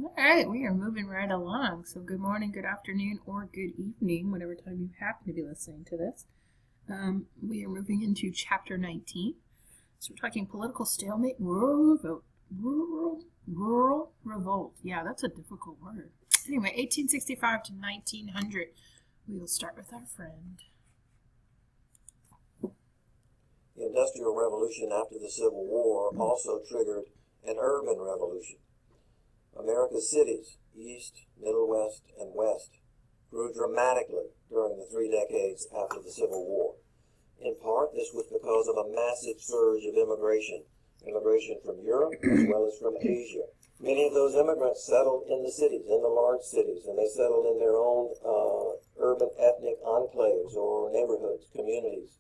All right, we are moving right along. So good morning, good afternoon, or good evening, whatever time you happen to be listening to this. We are moving into chapter 19. So we're talking political stalemate, rural revolt. Rural revolt. Yeah, that's a difficult word. Anyway, 1865 to 1900. We will start with our friend. The Industrial Revolution after the Civil War also triggered an urban revolution. America's cities, East, Middle West, and West, grew dramatically during the 3 decades after the Civil War. In part, this was because of a massive surge of immigration from Europe as well as from Asia. Many of those immigrants settled in the cities, in the large cities, and they settled in their own urban ethnic enclaves or neighborhoods, communities.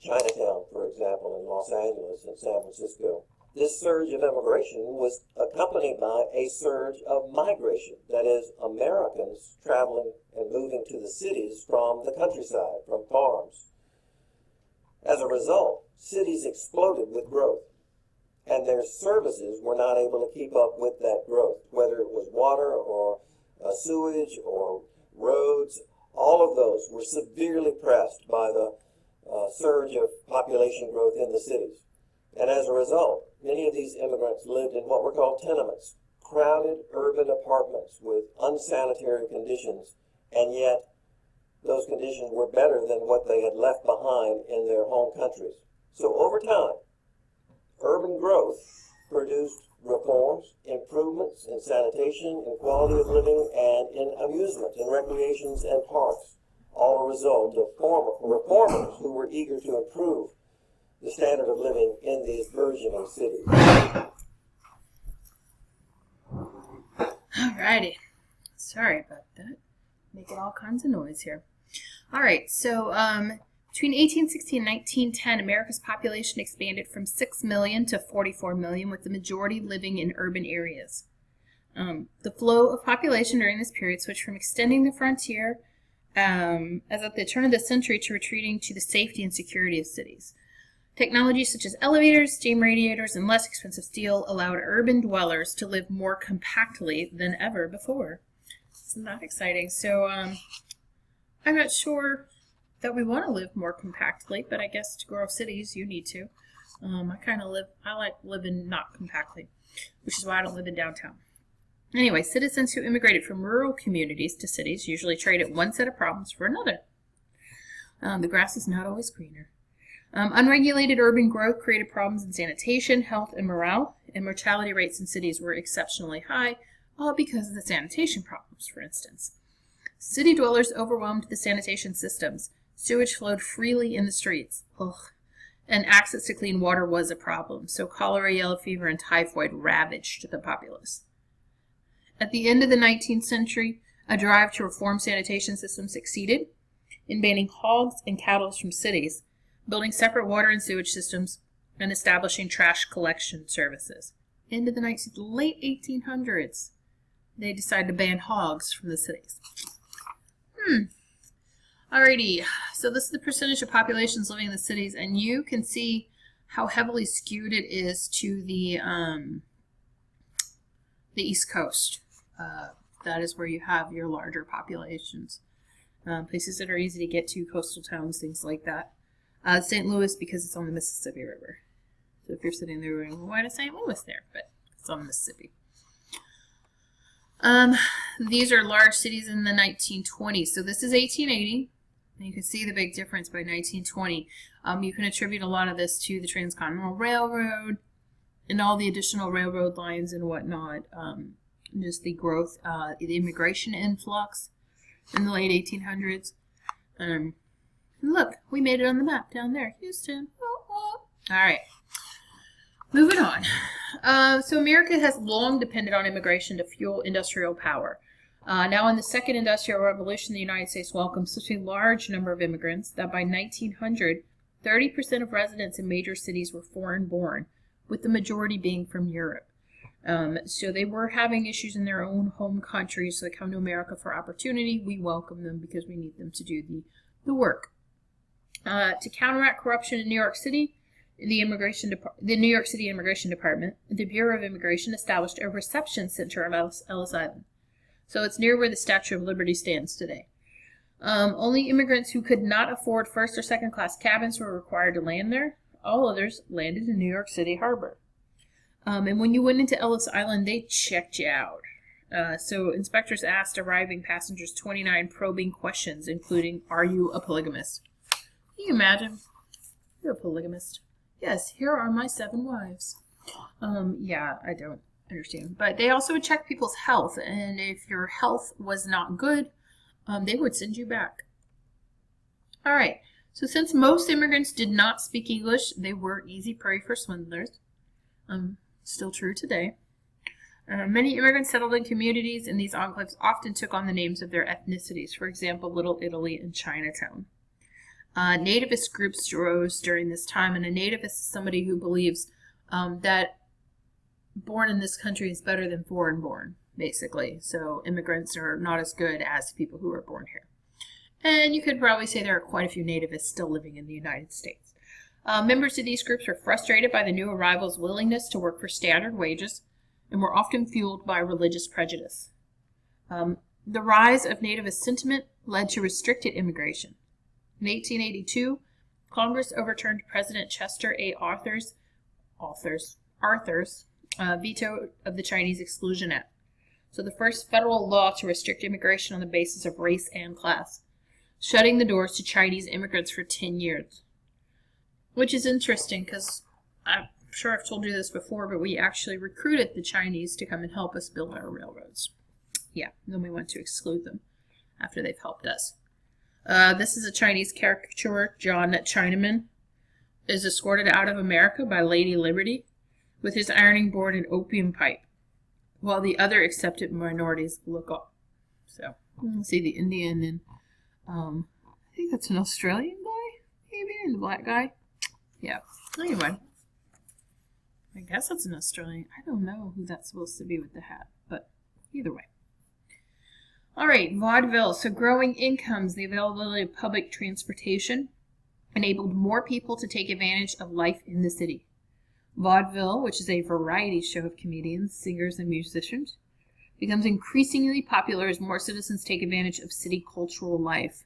Chinatown, for example, in Los Angeles and San Francisco. This surge of immigration was accompanied by a surge of migration, that is, Americans traveling and moving to the cities from the countryside, from farms. As a result, cities exploded with growth, and their services were not able to keep up with that growth, whether it was water or sewage or roads. All of those were severely pressed by the surge of population growth in the cities. And as a result, many of these immigrants lived in what were called tenements, crowded urban apartments with unsanitary conditions, and yet those conditions were better than what they had left behind in their home countries. So over time, urban growth produced reforms, improvements in sanitation, in quality of living, and in amusement, in recreations and parks, all a result of reformers who were eager to improve the standard of living in these burgeoning cities. Alrighty. Sorry about that. Making all kinds of noise here. Alright, so between 1860 and 1910, America's population expanded from 6 million to 44 million, with the majority living in urban areas. The flow of population during this period switched from extending the frontier as at the turn of the century to retreating to the safety and security of cities. Technologies such as elevators, steam radiators, and less expensive steel allowed urban dwellers to live more compactly than ever before. Isn't that exciting? So I'm not sure that we want to live more compactly, but I guess to grow cities you need to. I like living not compactly, which is why I don't live in downtown. Anyway, citizens who immigrated from rural communities to cities usually traded one set of problems for another. The grass is not always greener. Unregulated urban growth created problems in sanitation, health, and morale, and mortality rates in cities were exceptionally high, all because of the sanitation problems, for instance. City dwellers overwhelmed the sanitation systems. Sewage flowed freely in the streets. And access to clean water was a problem, so cholera, yellow fever, and typhoid ravaged the populace. At the end of the 19th century, a drive to reform sanitation systems succeeded in banning hogs and cattle from cities, building separate water and sewage systems, and establishing trash collection services. Into the late 1800s, they decided to ban hogs from the cities. Alrighty, so this is the percentage of populations living in the cities, and you can see how heavily skewed it is to the East Coast. That is where you have your larger populations. Places that are easy to get to, coastal towns, things like that. St. Louis, because it's on the Mississippi River. So if you're sitting there going, well, why does St. Louis there? But it's on the Mississippi. These are large cities in the 1920s. So this is 1880. And you can see the big difference by 1920. You can attribute a lot of this to the Transcontinental Railroad and all the additional railroad lines and whatnot. Just the growth, the immigration influx in the late 1800s. Look, we made it on the map down there, Houston. All right, moving on. So America has long depended on immigration to fuel industrial power. Now in the Second Industrial Revolution, the United States welcomed such a large number of immigrants that by 1900, 30% of residents in major cities were foreign-born, with the majority being from Europe. So they were having issues in their own home countries, so they come to America for opportunity. We welcome them because we need them to do the work. To counteract corruption in New York City, the New York City Immigration Department, the Bureau of Immigration established a reception center on Ellis Island. So it's near where the Statue of Liberty stands today. Only immigrants who could not afford first or second class cabins were required to land there. All others landed in New York City Harbor. And when you went into Ellis Island, they checked you out. So inspectors asked arriving passengers 29 probing questions, including, "Are you a polygamist?" Can you imagine? You're a polygamist. Yes, here are my 7 wives. Yeah, I don't understand. But they also would check people's health, and if your health was not good, they would send you back. All right, so since most immigrants did not speak English, they were easy prey for swindlers. Still true today. Many immigrants settled in communities, and these enclaves often took on the names of their ethnicities. For example, Little Italy and Chinatown. Nativist groups rose during this time, and a nativist is somebody who believes that born in this country is better than foreign born, basically. So immigrants are not as good as people who are born here. And you could probably say there are quite a few nativists still living in the United States. Members of these groups were frustrated by the new arrivals' willingness to work for standard wages and were often fueled by religious prejudice. The rise of nativist sentiment led to restricted immigration. In 1882, Congress overturned President Chester A. Arthur's veto of the Chinese Exclusion Act. So the first federal law to restrict immigration on the basis of race and class, shutting the doors to Chinese immigrants for 10 years. Which is interesting because I'm sure I've told you this before, but we actually recruited the Chinese to come and help us build our railroads. Yeah, and then we went to exclude them after they've helped us. This is a Chinese caricature. John Chinaman is escorted out of America by Lady Liberty with his ironing board and opium pipe, while the other accepted minorities look up. So, you can see the Indian and, I think that's an Australian guy, maybe, and the black guy. Yeah, anyway. I guess that's an Australian. I don't know who that's supposed to be with the hat, but either way. All right, vaudeville. So growing incomes, the availability of public transportation enabled more people to take advantage of life in the city. Vaudeville, which is a variety show of comedians, singers, and musicians, becomes increasingly popular as more citizens take advantage of city cultural life.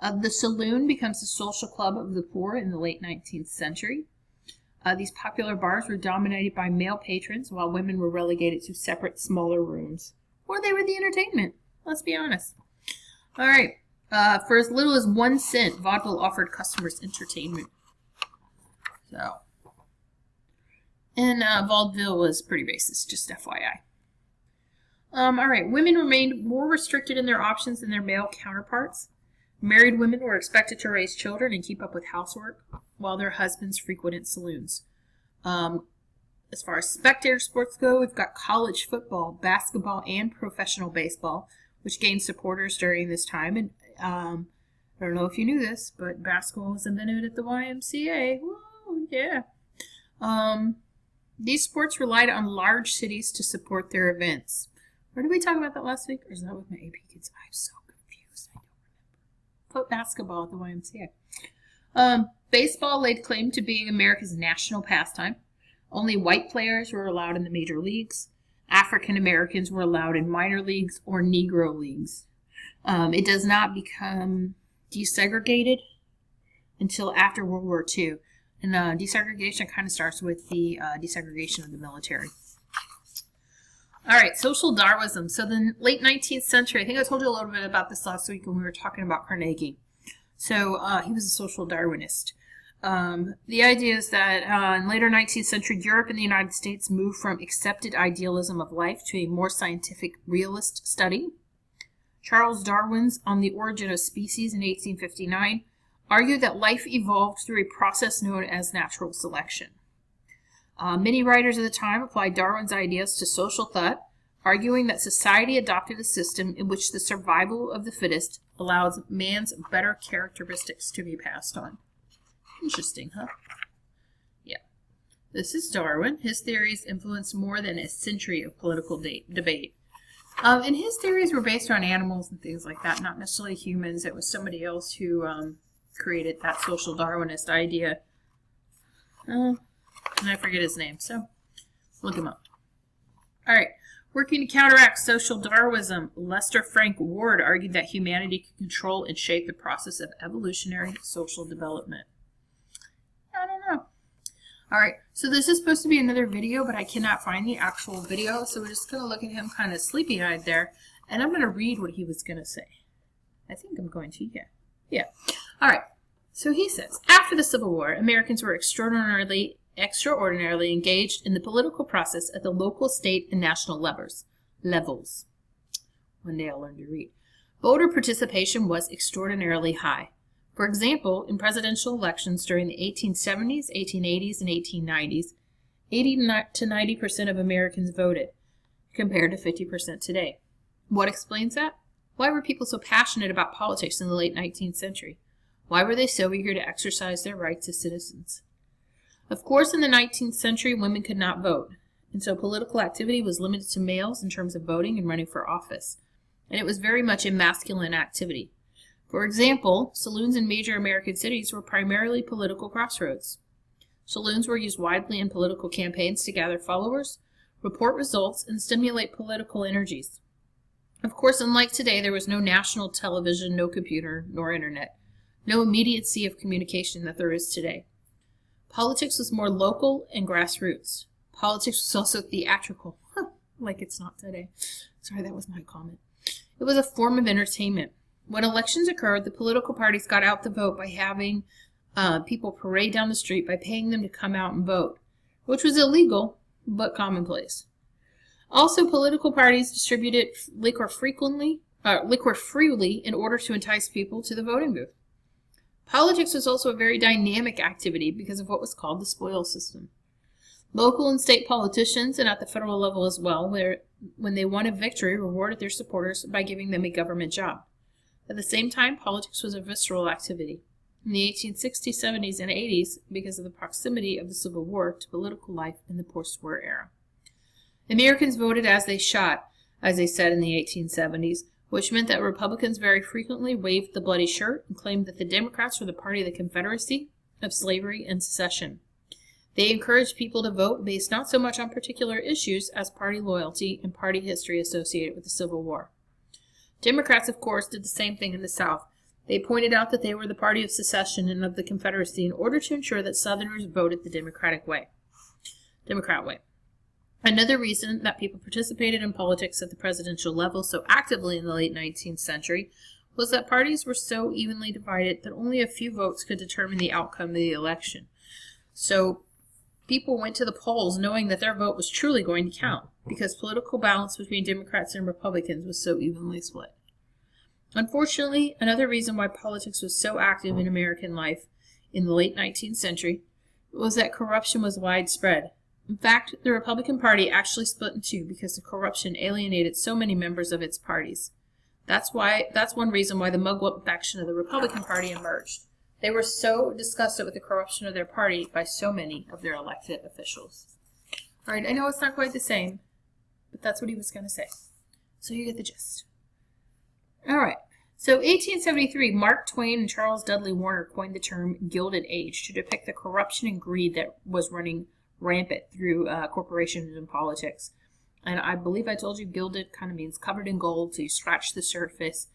The saloon becomes the social club of the poor in the late 19th century. These popular bars were dominated by male patrons, while women were relegated to separate, smaller rooms. Or they were the entertainment. Let's be honest. All right. For as little as 1 cent, vaudeville offered customers entertainment. So, and vaudeville was pretty racist, just FYI. All right. Women remained more restricted in their options than their male counterparts. Married women were expected to raise children and keep up with housework, while their husbands frequented saloons. As far as spectator sports go, we've got college football, basketball, and professional baseball, which gained supporters during this time. And I don't know if you knew this, but basketball was invented at the YMCA. Woo, yeah. These sports relied on large cities to support their events. Or did we talk about that last week? Or is that with my AP kids? I'm so confused. I don't remember. Put basketball at the YMCA. Baseball laid claim to being America's national pastime. Only white players were allowed in the major leagues. African Americans were allowed in minor leagues or Negro leagues. It does not become desegregated until after World War II. And desegregation kind of starts with the desegregation of the military. All right, social Darwinism. So the late 19th century, I think I told you a little bit about this last week when we were talking about Carnegie. So he was a social Darwinist. The idea is that in later 19th century, Europe and the United States moved from accepted idealism of life to a more scientific realist study. Charles Darwin's On the Origin of Species in 1859 argued that life evolved through a process known as natural selection. Many writers of the time applied Darwin's ideas to social thought, arguing that society adopted a system in which the survival of the fittest allows man's better characteristics to be passed on. Interesting, huh? Yeah. This is Darwin. His theories influenced more than a century of political debate. And his theories were based on animals and things like that, not necessarily humans. It was somebody else who created that social Darwinist idea. And I forget his name, so look him up. All right. Working to counteract social Darwinism, Lester Frank Ward argued that humanity could control and shape the process of evolutionary social development. I don't know. All right, so this is supposed to be another video, but I cannot find the actual video, so we're just going to look at him kind of sleepy-eyed there, and I'm going to read what he was going to say. I think I'm going to, yeah. All right, so he says, after the Civil War, Americans were extraordinarily engaged in the political process at the local, state, and national levels. One day I'll learn to read. Voter participation was extraordinarily high. For example, in presidential elections during the 1870s, 1880s, and 1890s, 80 to 90% of Americans voted, compared to 50% today. What explains that? Why were people so passionate about politics in the late 19th century? Why were they so eager to exercise their rights as citizens? Of course, in the 19th century, women could not vote, and so political activity was limited to males in terms of voting and running for office, and it was very much a masculine activity. For example, saloons in major American cities were primarily political crossroads. Saloons were used widely in political campaigns to gather followers, report results, and stimulate political energies. Of course, unlike today, there was no national television, no computer, nor internet, no immediacy of communication that there is today. Politics was more local and grassroots. Politics was also theatrical, like it's not today. Sorry, that was my comment. It was a form of entertainment. When elections occurred, the political parties got out the vote by having people parade down the street by paying them to come out and vote, which was illegal, but commonplace. Also, political parties distributed liquor freely in order to entice people to the voting booth. Politics was also a very dynamic activity because of what was called the spoil system. Local and state politicians, and at the federal level as well, when they won a victory, rewarded their supporters by giving them a government job. At the same time, politics was a visceral activity. In the 1860s, 70s, and 80s, because of the proximity of the Civil War to political life in the post-war era. Americans voted as they shot, as they said in the 1870s, which meant that Republicans very frequently waved the bloody shirt and claimed that the Democrats were the party of the Confederacy, of slavery, and secession. They encouraged people to vote based not so much on particular issues as party loyalty and party history associated with the Civil War. Democrats, of course, did the same thing in the South. They pointed out that they were the party of secession and of the Confederacy in order to ensure that Southerners voted the Democrat way. Another reason that people participated in politics at the presidential level so actively in the late 19th century was that parties were so evenly divided that only a few votes could determine the outcome of the election. So people went to the polls knowing that their vote was truly going to count, because political balance between Democrats and Republicans was so evenly split. Unfortunately, another reason why politics was so active in American life in the late 19th century was that corruption was widespread. In fact, the Republican Party actually split in two because the corruption alienated so many members of its parties. That's one reason why the Mugwump faction of the Republican Party emerged. They were so disgusted with the corruption of their party by so many of their elected officials. All right, I know it's not quite the same, but that's what he was going to say. So you get the gist. All right. So 1873, Mark Twain and Charles Dudley Warner coined the term Gilded Age to depict the corruption and greed that was running rampant through corporations and politics. And I believe I told you gilded kind of means covered in gold, so you scratch the surface,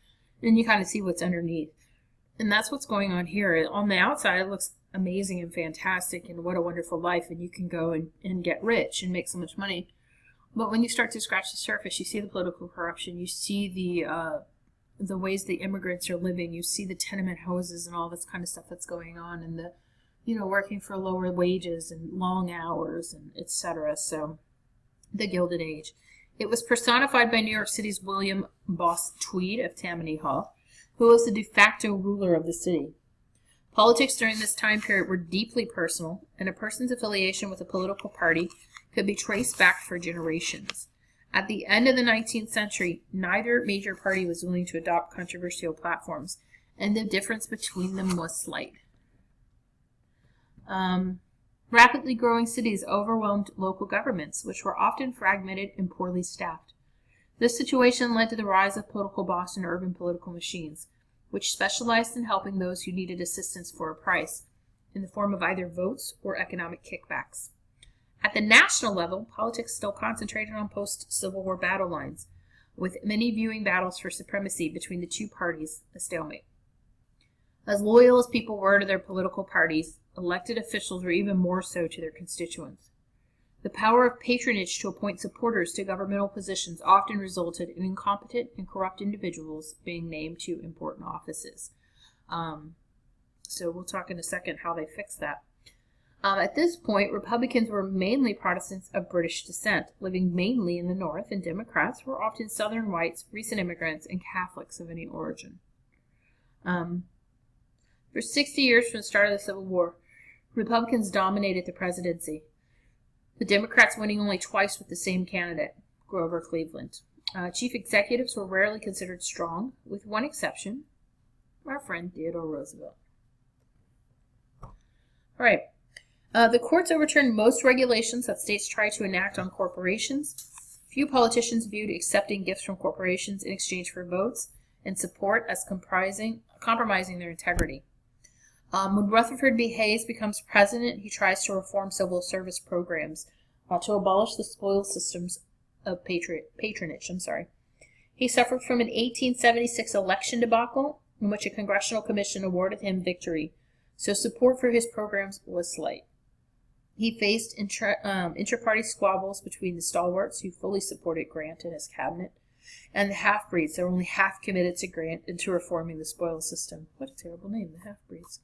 and you kind of see what's underneath. And that's what's going on here. On the outside, it looks amazing and fantastic, and what a wonderful life, and you can go and get rich and make so much money. But when you start to scratch the surface, you see the political corruption, you see the ways the immigrants are living, you see the tenement houses and all this kind of stuff that's going on, and the working for lower wages and long hours and etc. So, the Gilded Age. It was personified by New York City's William Boss Tweed of Tammany Hall, who was the de facto ruler of the city. Politics during this time period were deeply personal, and a person's affiliation with a political party could be traced back for generations. At the end of the 19th century, neither major party was willing to adopt controversial platforms, and the difference between them was slight. Rapidly growing cities overwhelmed local governments, which were often fragmented and poorly staffed. This situation led to the rise of political boss and urban political machines, which specialized in helping those who needed assistance for a price, in the form of either votes or economic kickbacks. At the national level, politics still concentrated on post-Civil War battle lines, with many viewing battles for supremacy between the two parties a stalemate. As loyal as people were to their political parties, elected officials were even more so to their constituents. The power of patronage to appoint supporters to governmental positions often resulted in incompetent and corrupt individuals being named to important offices. So we'll talk in a second how they fixed that. At this point, Republicans were mainly Protestants of British descent, living mainly in the North, and Democrats were often Southern whites, recent immigrants, and Catholics of any origin. For 60 years from the start of the Civil War, Republicans dominated the presidency, the Democrats winning only twice with the same candidate, Grover Cleveland. Chief executives were rarely considered strong, with one exception, our friend Theodore Roosevelt. All right. The courts overturned most regulations that states tried to enact on corporations. Few politicians viewed accepting gifts from corporations in exchange for votes and support as compromising their integrity. When Rutherford B. Hayes becomes president, he tries to reform civil service programs to abolish the spoils systems of patronage. He suffered from an 1876 election debacle in which a congressional commission awarded him victory, so support for his programs was slight. He faced inter-party squabbles between the stalwarts, who fully supported Grant and his cabinet, and the half-breeds that were only half committed to Grant and to reforming the spoils system. What a terrible name, the half-breeds.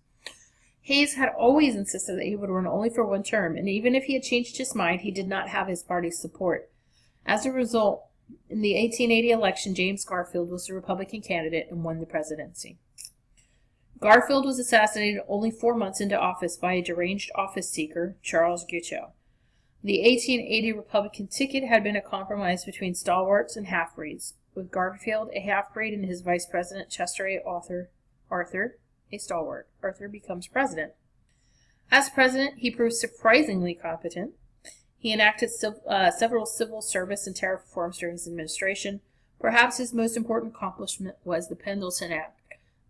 Hayes had always insisted that he would run only for one term, and even if he had changed his mind, he did not have his party's support. As a result, in the 1880 election, James Garfield was the Republican candidate and won the presidency. Garfield was assassinated only 4 months into office by a deranged office seeker, Charles Guiteau. The 1880 Republican ticket had been a compromise between stalwarts and half-breeds, with Garfield a half-breed and his vice president, Chester A. Arthur, a stalwart. Arthur becomes president. As president, he proved surprisingly competent. He enacted several civil service and tariff reforms during his administration. Perhaps his most important accomplishment was the Pendleton Act.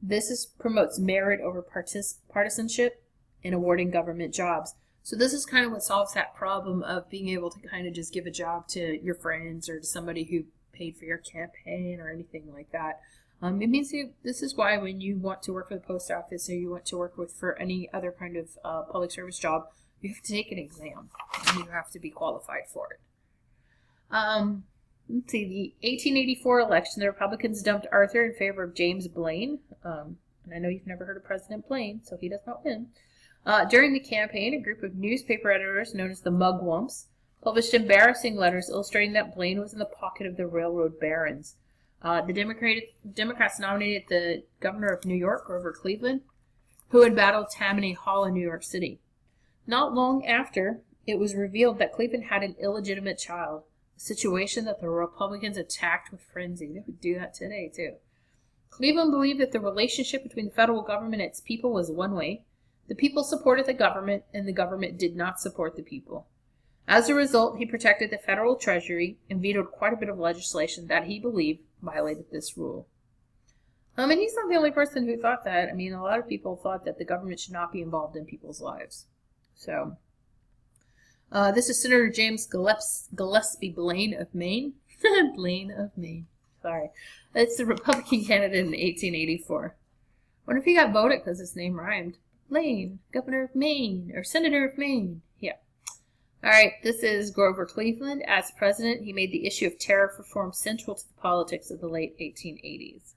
This promotes merit over partisanship in awarding government jobs. So this is kind of what solves that problem of being able to kind of just give a job to your friends or to somebody who paid for your campaign or anything like that. It means this is why when you want to work for the post office or you want to work for any other kind of public service job, you have to take an exam and you have to be qualified for it. Let's see, the 1884 election, the Republicans dumped Arthur in favor of James Blaine. And I know you've never heard of President Blaine, so he does not win. During the campaign, a group of newspaper editors known as the Mugwumps published embarrassing letters illustrating that Blaine was in the pocket of the railroad barons. The Democrats nominated the governor of New York, Grover Cleveland, who had battled Tammany Hall in New York City. Not long after, it was revealed that Cleveland had an illegitimate child, a situation that the Republicans attacked with frenzy. They would do that today, too. Cleveland believed that the relationship between the federal government and its people was one way. The people supported the government, and the government did not support the people. As a result, he protected the federal treasury and vetoed quite a bit of legislation that he believed violated this rule. And he's not the only person who thought that. I mean, a lot of people thought that the government should not be involved in people's lives. So, this is Senator James Gillespie Blaine of Maine. Blaine of Maine. Sorry. It's the Republican candidate in 1884. Wonder if he got voted because his name rhymed. Blaine, Governor of Maine, or Senator of Maine. Yeah. All right, this is Grover Cleveland. As president, he made the issue of tariff reform central to the politics of the late 1880s.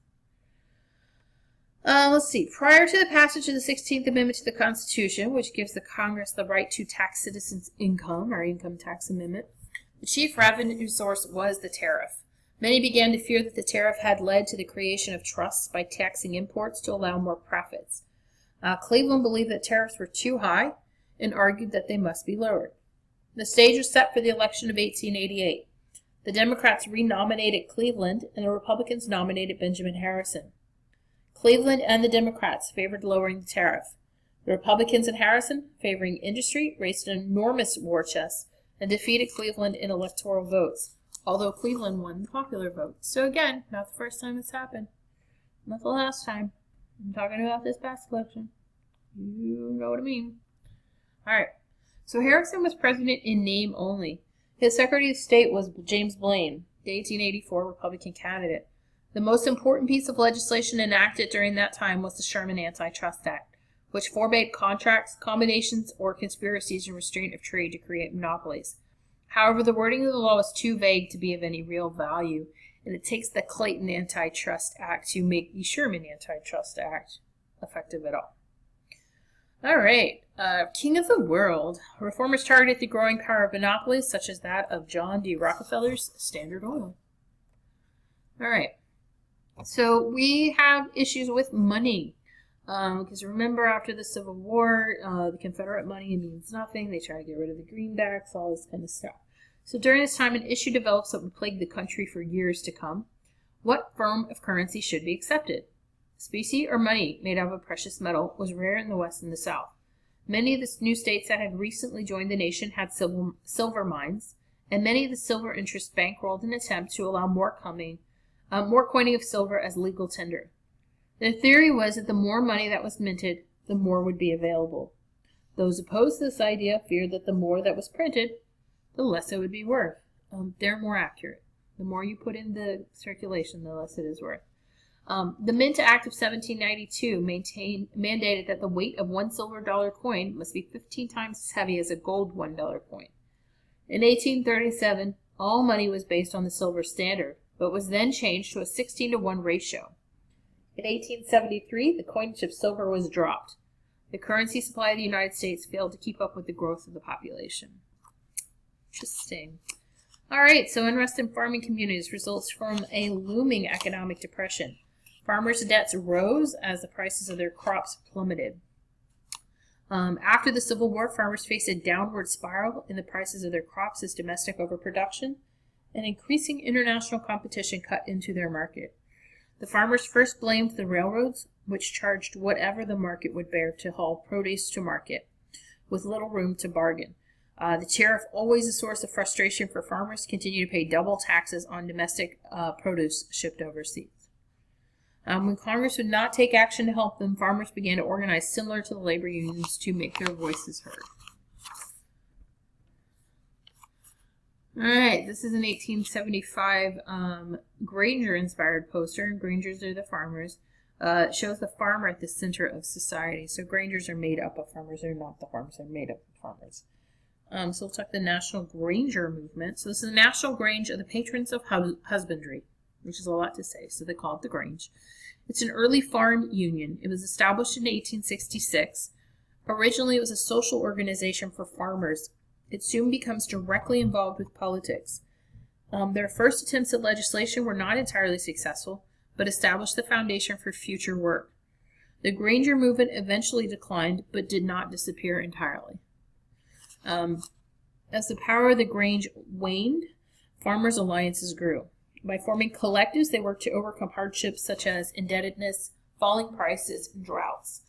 Let's see. Prior to the passage of the 16th Amendment to the Constitution, which gives the Congress the right to tax citizens' income, or income tax amendment, the chief revenue source was the tariff. Many began to fear that the tariff had led to the creation of trusts by taxing imports to allow more profits. Cleveland believed that tariffs were too high and argued that they must be lowered. The stage was set for the election of 1888. The Democrats renominated Cleveland, and the Republicans nominated Benjamin Harrison. Cleveland and the Democrats favored lowering the tariff. The Republicans and Harrison, favoring industry, raised an enormous war chest and defeated Cleveland in electoral votes, although Cleveland won the popular vote. So again, not the first time it's happened. Not the last time. I'm talking about this past election. You know what I mean. All right. So Harrison was president in name only. His Secretary of State was James Blaine, the 1884 Republican candidate. The most important piece of legislation enacted during that time was the Sherman Antitrust Act, which forbade contracts, combinations, or conspiracies and restraint of trade to create monopolies. However, the wording of the law is too vague to be of any real value, and it takes the Clayton Antitrust Act to make the Sherman Antitrust Act effective at all. All right, King of the World. Reformers targeted the growing power of monopolies, such as that of John D. Rockefeller's Standard Oil. All right, so we have issues with money. Because remember, after the Civil War, the Confederate money means nothing. They try to get rid of the greenbacks, all this kind of stuff. So during this time, an issue develops that would plague the country for years to come. What form of currency should be accepted? Specie or money made out of a precious metal was rare in the West and the South. Many of the new states that had recently joined the nation had silver mines, and many of the silver interests bankrolled an attempt to allow more coining of silver as legal tender. The theory was that the more money that was minted, the more would be available. Those opposed to this idea feared that the more that was printed, the less it would be worth. They're more accurate. The more you put in the circulation, the less it is worth. The Mint Act of 1792 mandated that the weight of one silver dollar coin must be 15 times as heavy as a gold $1 coin. In 1837, all money was based on the silver standard, but was then changed to a 16-to-1 ratio. In 1873, the coinage of silver was dropped. The currency supply of the United States failed to keep up with the growth of the population. Interesting. All right, so unrest in farming communities results from a looming economic depression. Farmers' debts rose as the prices of their crops plummeted. After the Civil War, farmers faced a downward spiral in the prices of their crops as domestic overproduction and increasing international competition cut into their market. The farmers first blamed the railroads, which charged whatever the market would bear to haul produce to market, with little room to bargain. The tariff, always a source of frustration for farmers, continued to pay double taxes on domestic produce shipped overseas. When Congress would not take action to help them, farmers began to organize similar to the labor unions to make their voices heard. All right, this is an 1875 Granger-inspired poster. Grangers are the farmers. It shows the farmer at the center of society. So Grangers are made up of farmers. They're not the farmers. They're made up of farmers. So we'll talk the National Granger Movement. So this is the National Grange of the Patrons of Husbandry, which is a lot to say. So they call it the Grange. It's an early farm union. It was established in 1866. Originally, it was a social organization for farmers. It soon becomes directly involved with politics. Their first attempts at legislation were not entirely successful, but established the foundation for future work. The Granger movement eventually declined, but did not disappear entirely. As the power of the Grange waned, farmers' alliances grew. By forming collectives, they worked to overcome hardships such as indebtedness, falling prices, and droughts.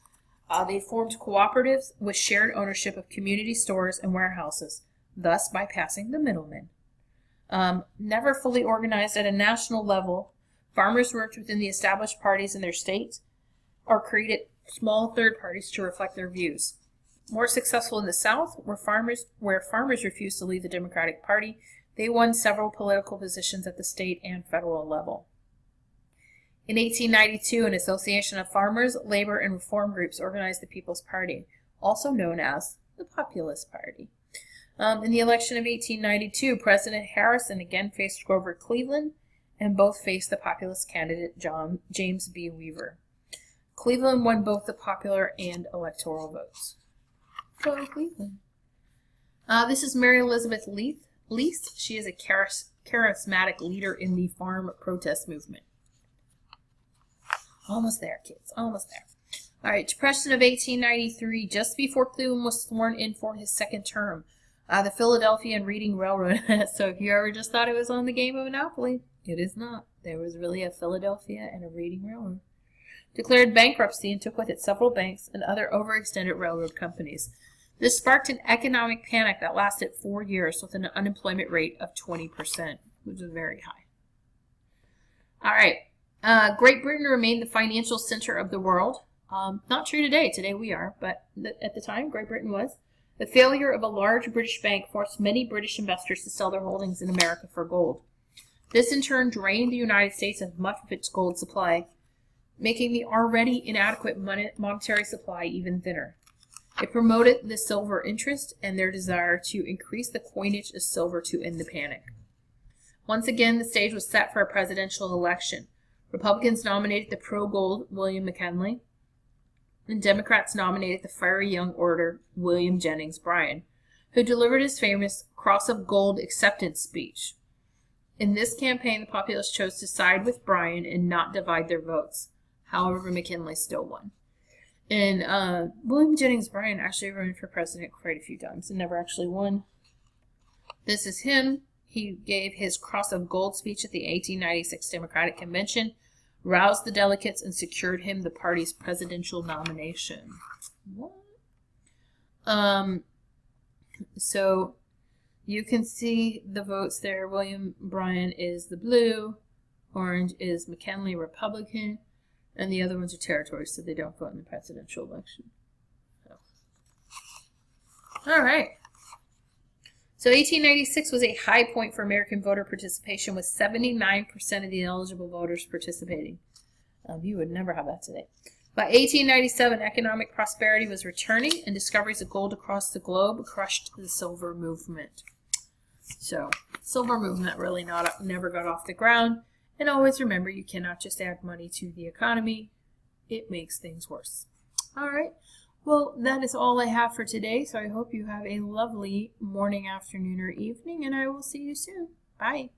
They formed cooperatives with shared ownership of community stores and warehouses, thus bypassing the middlemen. Never fully organized at a national level, farmers worked within the established parties in their states or created small third parties to reflect their views. More successful in the South, where farmers refused to leave the Democratic Party, they won several political positions at the state and federal level. In 1892, an association of farmers, labor, and reform groups organized the People's Party, also known as the Populist Party. In the election of 1892, President Harrison again faced Grover Cleveland, and both faced the populist candidate James B. Weaver. Cleveland won both the popular and electoral votes. Go Cleveland. This is Mary Elizabeth Leith. She is a charismatic leader in the farm protest movement. Almost there, kids. Almost there. All right, Depression of 1893, just before Cleveland was sworn in for his second term. The Philadelphia and Reading Railroad. So if you ever just thought it was on the game of Monopoly, it is not. There was really a Philadelphia and a Reading Railroad. Declared bankruptcy and took with it several banks and other overextended railroad companies. This sparked an economic panic that lasted 4 years with an unemployment rate of 20%, which is very high. All right. Great Britain remained the financial center of the world. Not true today. Today we are, but at the time, Great Britain was. The failure of a large British bank forced many British investors to sell their holdings in America for gold. This in turn drained the United States of much of its gold supply, making the already inadequate monetary supply even thinner. It promoted the silver interest and their desire to increase the coinage of silver to end the panic. Once again, the stage was set for a presidential election. Republicans nominated the pro-gold William McKinley, and Democrats nominated the fiery young orator William Jennings Bryan, who delivered his famous Cross of Gold acceptance speech. In this campaign, the populace chose to side with Bryan and not divide their votes. However, McKinley still won. And William Jennings Bryan actually ran for president quite a few times and never actually won. This is him. He gave his Cross of Gold speech at the 1896 Democratic Convention, roused the delegates, and secured him the party's presidential nomination. What? So you can see the votes there. William Bryan is the blue, orange is McKinley, Republican, and the other ones are territories, so they don't vote in the presidential election. So. All right. So 1896 was a high point for American voter participation, with 79% of the eligible voters participating. You would never have that today. By 1897, economic prosperity was returning, and discoveries of gold across the globe crushed the silver movement. So, silver movement really never got off the ground. And always remember, you cannot just add money to the economy. It makes things worse. All right. Well, that is all I have for today. So I hope you have a lovely morning, afternoon, or evening, and I will see you soon. Bye.